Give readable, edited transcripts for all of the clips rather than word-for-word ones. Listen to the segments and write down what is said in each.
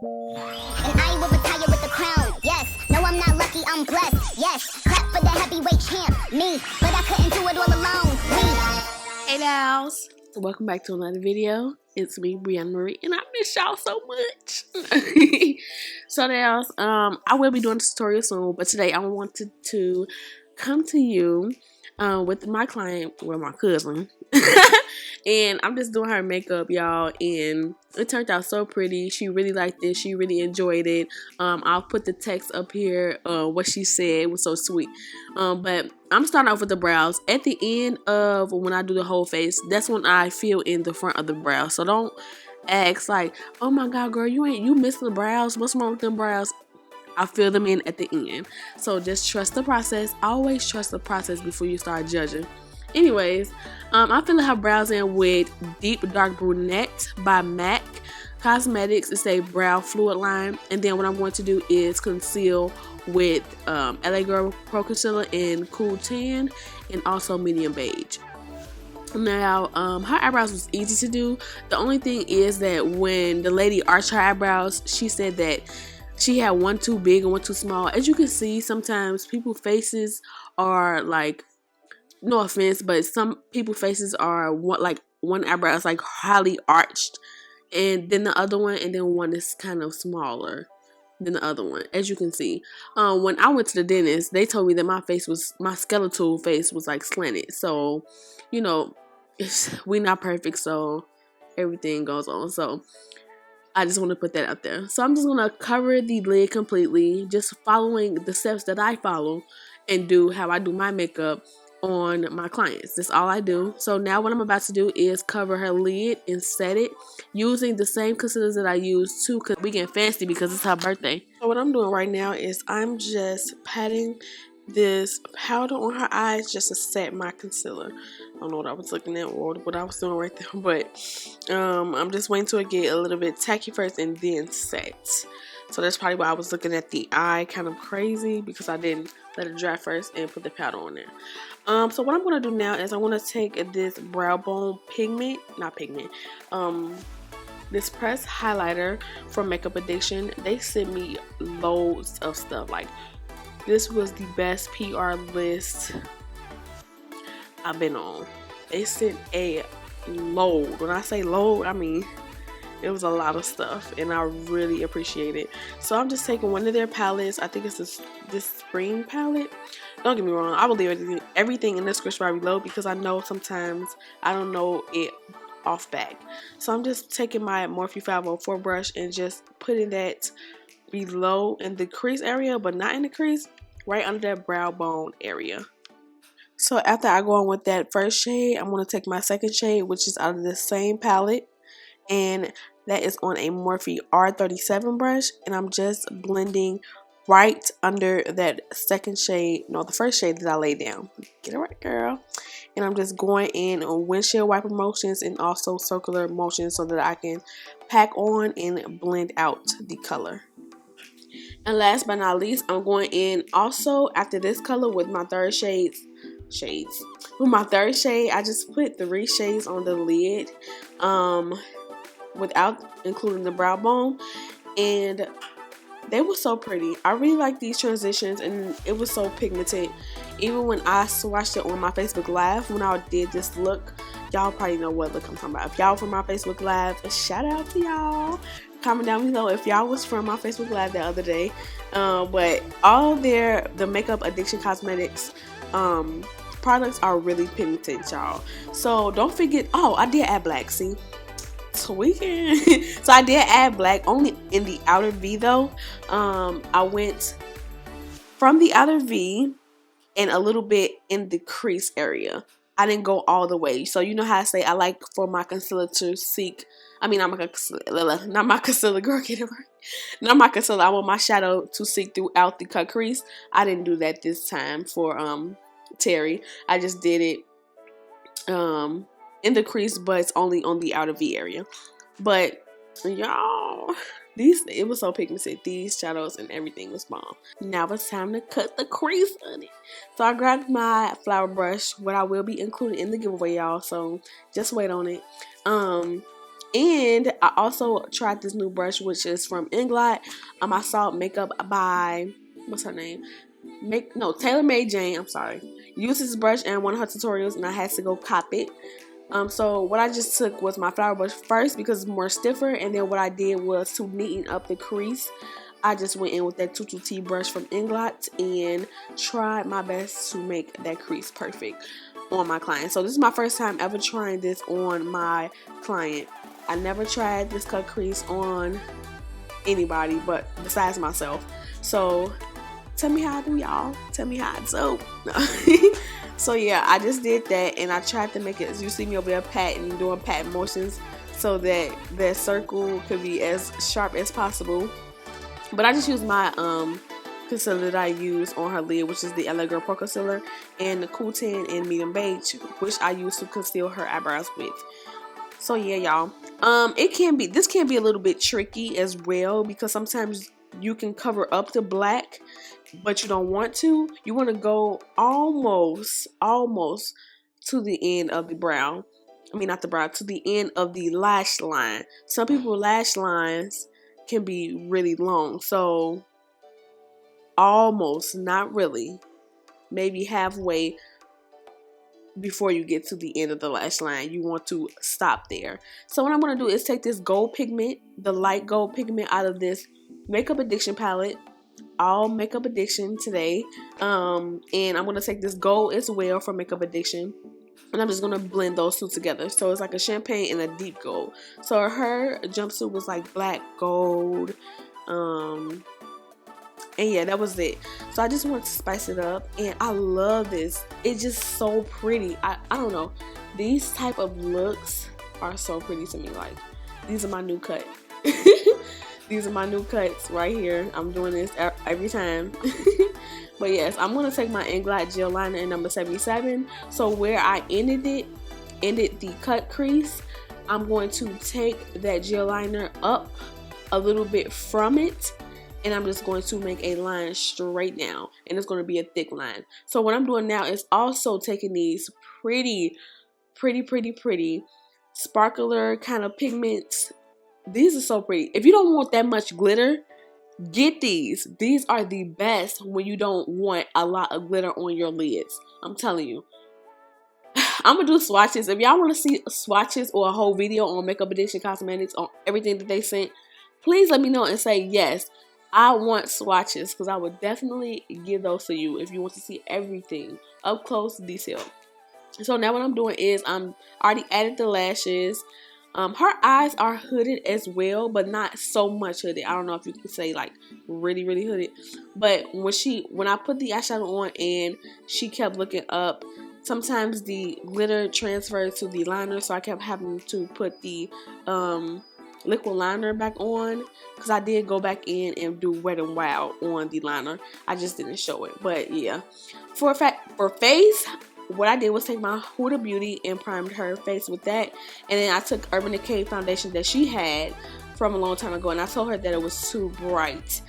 And I will retire with the crown. Yes, no, I'm not lucky, I'm blessed. Yes, clap for the heavyweight champ, me. But I couldn't do it all alone. Me. Hey Dals, welcome back to another video. It's me, Briana Marie, and I miss y'all so much. So Dals, I will be doing a tutorial soon, but today I wanted to come to you with my client, well, my cousin. And I'm just doing her makeup, y'all, and it turned out so pretty. She really liked it. She really enjoyed it. I'll put the text up here, what she said. It was so sweet. But I'm starting off with the brows. At the end of when I do the whole face, that's when I fill in the front of the brows. So don't ask like, oh my god, girl, you missed the brows. What's wrong with them brows? I fill them in at the end. So just trust the process. Always trust the process before you start judging. Anyways, I'm filling her brows in with Deep Dark Brunette by MAC Cosmetics. It's a brow fluid line. And then what I'm going to do is conceal with LA Girl Pro Concealer in Cool Tan and also Medium Beige. Now, her eyebrows was easy to do. The only thing is that when the lady arched her eyebrows, she said that she had one too big and one too small. As you can see, sometimes people's faces are like, no offense, but some people's faces are one eyebrow is like highly arched, and then the other one, and then one is kind of smaller than the other one. As you can see, when I went to the dentist, they told me that my skeletal face was like slanted. So, you know, we're not perfect, so everything goes on. So I just want to put that out there. So I'm just going to cover the lid completely, just following the steps that I follow and do how I do my makeup on my clients. That's all I do. So now what I'm about to do is cover her lid and set it using the same concealers that I use too, because we getting fancy because it's her birthday. So what I'm doing right now is I'm just patting this powder on her eyes just to set my concealer. I don't know what I was looking at or what I was doing right there, but I'm just waiting till it get a little bit tacky first and then set. So that's probably why I was looking at the eye kind of crazy, because I didn't let it dry first and put the powder on there. So what I'm going to do now is I want to take this brow bone this pressed highlighter from Makeup Addiction. They sent me loads of stuff. Like, this was the best PR list I've been on. They sent a load. When I say load, I mean it was a lot of stuff, and I really appreciate it. So I'm just taking one of their palettes. I think it's this spring palette. Don't get me wrong, I will leave everything in the description bar below, because I know sometimes I don't know it off back. So I'm just taking my Morphe 504 brush and just putting that below in the crease area, but not in the crease, right under that brow bone area. So after I go on with that first shade, I'm going to take my second shade, which is out of the same palette, and that is on a Morphe R37 brush, and I'm just blending right under that second shade, no, the first shade that I laid down. Get it right, girl. And I'm just going in on windshield wiper motions and also circular motions so that I can pack on and blend out the color. And last but not least, I'm going in also after this color with my third shades. With my third shade, I just put 3 shades on the lid, without including the brow bone, and they were so pretty. I really like these transitions, and it was so pigmented. Even when I swatched it on my Facebook Live, when I did this look, y'all probably know what look I'm talking about. If y'all from my Facebook Live, a shout out to y'all. Comment down below if y'all was from my Facebook Live the other day. But all the Makeup Addiction Cosmetics products are really pigmented, y'all. So don't forget. Oh, I did add black. See, tweaking. So I did add black only in the outer V though. I went from the outer V and a little bit in the crease area. I didn't go all the way. So you know how I say I like for my concealer to seek. I mean, not my concealer, girl, get it right. Not my concealer. I want my shadow to seek throughout the cut crease. I didn't do that this time for Terry. I just did it in the crease, but it's only on the outer V area. But y'all, it was so pigmented. These shadows and everything was bomb. Now it's time to cut the crease on it. So I grabbed my flower brush, what I will be including in the giveaway, y'all. So just wait on it. And I also tried this new brush, which is from Inglot. I saw Makeup by, what's her name? Taylor Made Jane, I'm sorry. Used this brush in one of her tutorials, and I had to go cop it. So what I just took was my flower brush first because it's more stiffer, and then what I did was to neaten up the crease, I just went in with that 22T brush from Inglot and tried my best to make that crease perfect on my client. So this is my first time ever trying this on my client. I never tried this cut crease on anybody but besides myself. So tell me how I do, y'all. Tell me how I do. So yeah, I just did that, and I tried to make it, as you see me over there patting, doing pat motions, so that that circle could be as sharp as possible. But I just used my concealer that I use on her lid, which is the LA Girl Pro Concealer, and the Cool Tan in Medium Beige, which I use to conceal her eyebrows with. So yeah, y'all. This can be a little bit tricky as well, because sometimes you can cover up the black, but you don't want to. You want to go almost to the end of the brow. I mean, not the brow, to the end of the lash line. Some people's lash lines can be really long, so almost, not really, maybe halfway before you get to the end of the lash line, you want to stop there. So what I'm going to do is take this gold pigment, the light gold pigment, out of this Makeup Addiction palette, all Makeup Addiction today, and I'm going to take this gold as well from Makeup Addiction, and I'm just going to blend those two together. So it's like a champagne and a deep gold. So her jumpsuit was like black gold, and yeah, that was it. So I just wanted to spice it up, and I love this. It's just so pretty. I don't know. These type of looks are so pretty to me. Like, these are my new cut. These are my new cuts right here. I'm doing this every time. But yes, I'm going to take my Inglot Gel Liner in number 77. So where I ended the cut crease, I'm going to take that gel liner up a little bit from it, and I'm just going to make a line straight down, and it's going to be a thick line. So what I'm doing now is also taking these pretty sparkler kind of pigments. These are so pretty. If you don't want that much glitter, get these. These are the best when you don't want a lot of glitter on your lids. I'm telling you. I'm going to do swatches. If y'all want to see swatches or a whole video on Makeup Addiction Cosmetics, on everything that they sent, please let me know and say yes. I want swatches, because I would definitely give those to you if you want to see everything up close, detailed. So now what I'm doing is I'm already added the lashes. Her eyes are hooded as well, but not so much hooded. I don't know if you can say like really hooded. But when I put the eyeshadow on and she kept looking up, sometimes the glitter transferred to the liner, so I kept having to put the liquid liner back on, because I did go back in and do Wet n Wild on the liner. I just didn't show it. But yeah, for face, what I did was take my Huda Beauty and primed her face with that, and then I took Urban Decay foundation that she had from a long time ago, and I told her that it was too bright.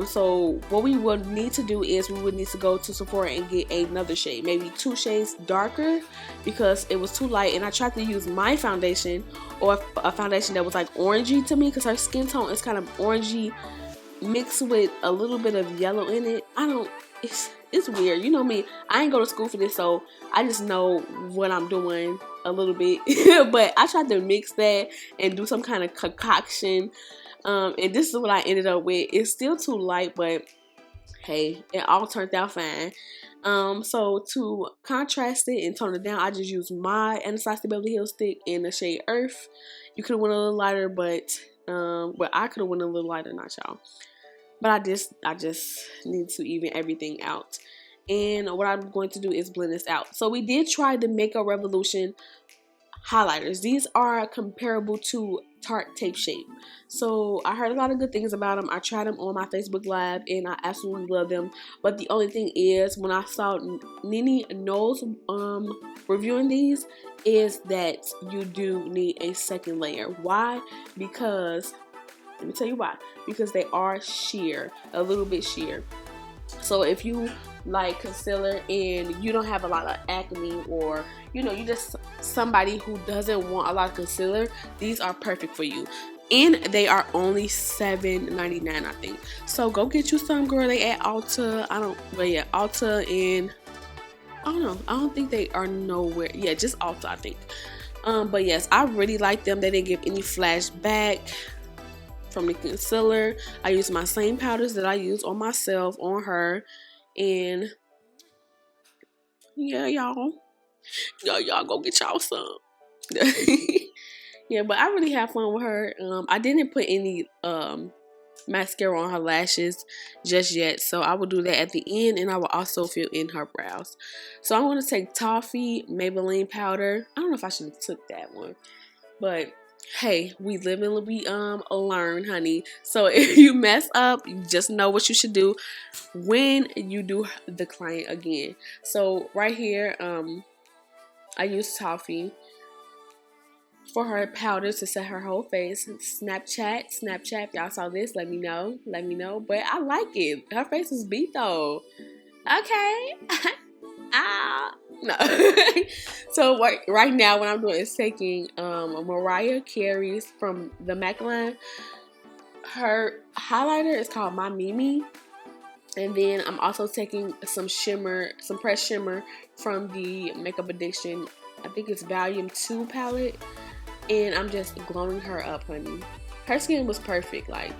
So what we would need to do is we would need to go to Sephora and get another shade, maybe 2 shades darker, because it was too light. And I tried to use my foundation, or a foundation that was like orangey to me, because her skin tone is kind of orangey mixed with a little bit of yellow in it. It's weird. You know me, I ain't go to school for this, so I just know what I'm doing a little bit. But I tried to mix that and do some kind of concoction, and this is what I ended up with. It's still too light, but hey, it all turned out fine. So to contrast it and tone it down, I just used my Anastasia Beverly Hills stick in the shade Earth. You could have went a little lighter, but I could have went a little lighter, not y'all. But I just need to even everything out. And what I'm going to do is blend this out. So we did try the Makeup Revolution highlighters. These are comparable to Tarte Tape Shape. So I heard a lot of good things about them. I tried them on my Facebook Live, and I absolutely love them. But the only thing is, when I saw Nene Knowles reviewing these, is that you do need a second layer. Why? Because, let me tell you why. Because they are sheer, a little bit sheer. So if you like concealer and you don't have a lot of acne, or you just somebody who doesn't want a lot of concealer, these are perfect for you. And they are only $7.99, I think. So go get you some, girl. They at Ulta. Ulta, and I don't know. I don't think they are nowhere. Yeah, just Ulta, I think. But yes, I really like them. They didn't give any flashback from the concealer. I use my same powders that I use on myself, on her, and yeah, y'all go get y'all some. Yeah, but I really have fun with her. I didn't put any mascara on her lashes just yet, so I will do that at the end, and I will also fill in her brows. So I'm going to take Toffee Maybelline powder. I don't know if I should have took that one, but hey, we live and we learn, honey. So if you mess up, you just know what you should do when you do the client again. So right here, I use Toffee for her powder to set her whole face. Snapchat, if y'all saw this, let me know. But I like it. Her face is beat though. Okay. No. So right now what I'm doing is taking Mariah Carey's from the MAC line. Her highlighter is called My Mimi. And then I'm also taking some pressed shimmer from the Makeup Addiction, I think it's Volume 2 palette. And I'm just glowing her up, honey. Her skin was perfect. Like,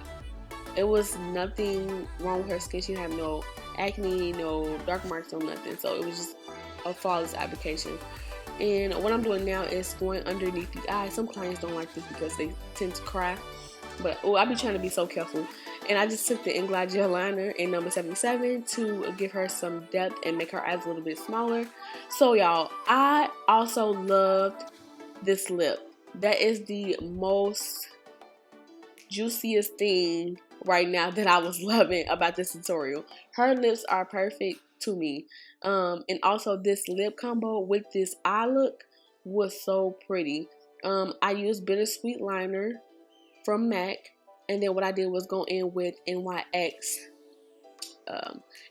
it was nothing wrong with her skin. She had no acne, no dark marks, no nothing. So it was just a flawless application. And what I'm doing now is going underneath the eye. Some clients don't like this because they tend to cry. But I be trying to be so careful. And I just took the Inglot Gel Liner in number 77 to give her some depth and make her eyes a little bit smaller. So y'all, I also loved this lip. That is the most juiciest thing right now that I was loving about this tutorial. Her lips are perfect to me. And also this lip combo with this eye look was so pretty. I used Bittersweet Liner from MAC. And then what I did was go in with NYX.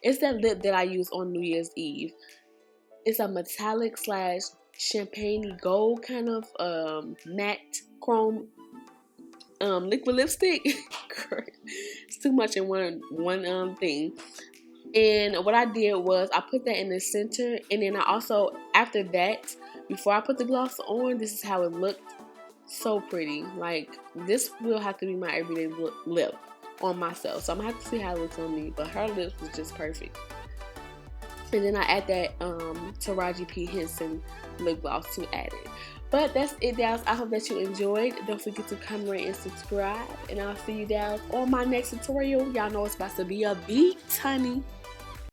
It's that lip that I use on New Year's Eve. It's a metallic / champagne gold kind of matte chrome liquid lipstick. It's too much in one thing. And what I did was I put that in the center, and then I also, after that, before I put the gloss on, this is how it looked. So pretty. Like, this will have to be my everyday lip on myself, so I'm gonna have to see how it looks on me. But her lips was just perfect. And then I add that Taraji P. Henson lip gloss to add it. But that's it, guys. I hope that you enjoyed. Don't forget to come, rate, and subscribe. And I'll see you guys on my next tutorial. Y'all know it's about to be a beat, honey.